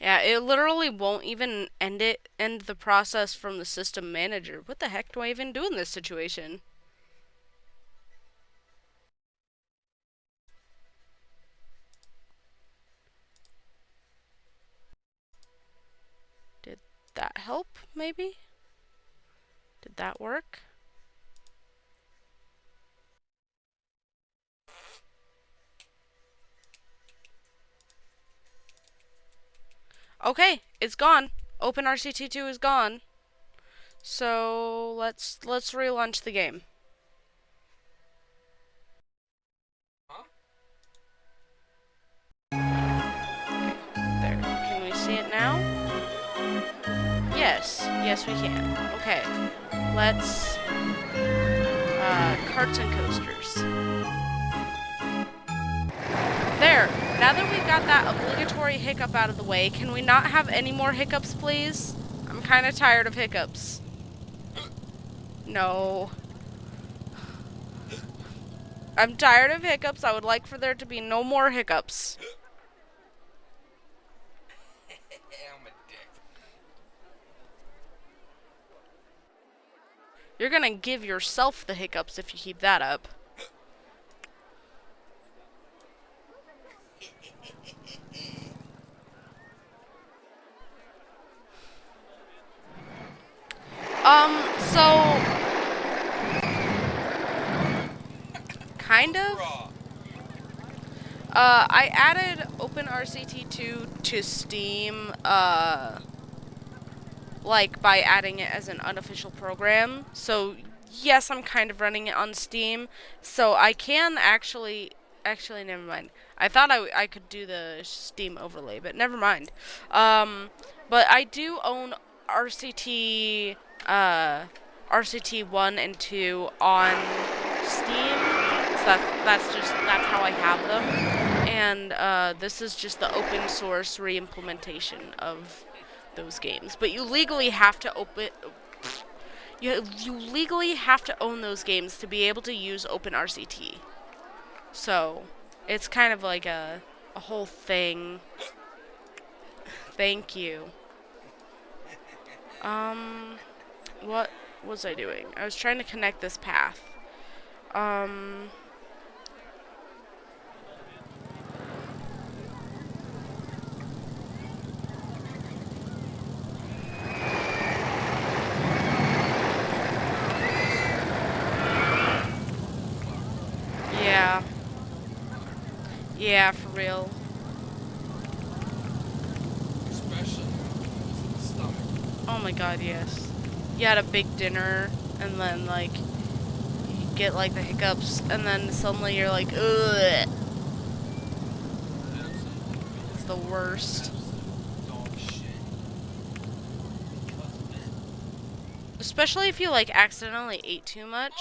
Yeah, it literally won't even end the process from the system manager. What the heck do I even do in this situation? Did that help, maybe? Did that work? Okay, it's gone. OpenRCT2 is gone. So let's relaunch the game. There. Can we see it now? Yes. Yes, we can. Okay. Let's carts and coasters. There. Now that we've got that obligatory hiccup out of the way, can we not have any more hiccups, please? I'm kind of tired of hiccups. No. I'm tired of hiccups. I would like for there to be no more hiccups. You're gonna give yourself the hiccups if you keep that up. So kind of. I added OpenRCT2 to Steam, like by adding it as an unofficial program. So yes, I'm kind of running it on Steam. So I can actually, never mind. I thought I could do the Steam overlay, but never mind. But I do own RCT, RCT 1 and 2 on Steam. So that's how I have them. And this is just the open source re-implementation of those games. But you legally have to you legally have to own those games to be able to use OpenRCT. So it's kind of like a whole thing. Thank you. What was I doing? I was trying to connect this path. Yeah. Yeah, for real. Oh my god, yes. You had a big dinner, and then, like, you get, like, the hiccups, and then suddenly you're like, ugh. It's the worst. Especially if you, like, accidentally ate too much.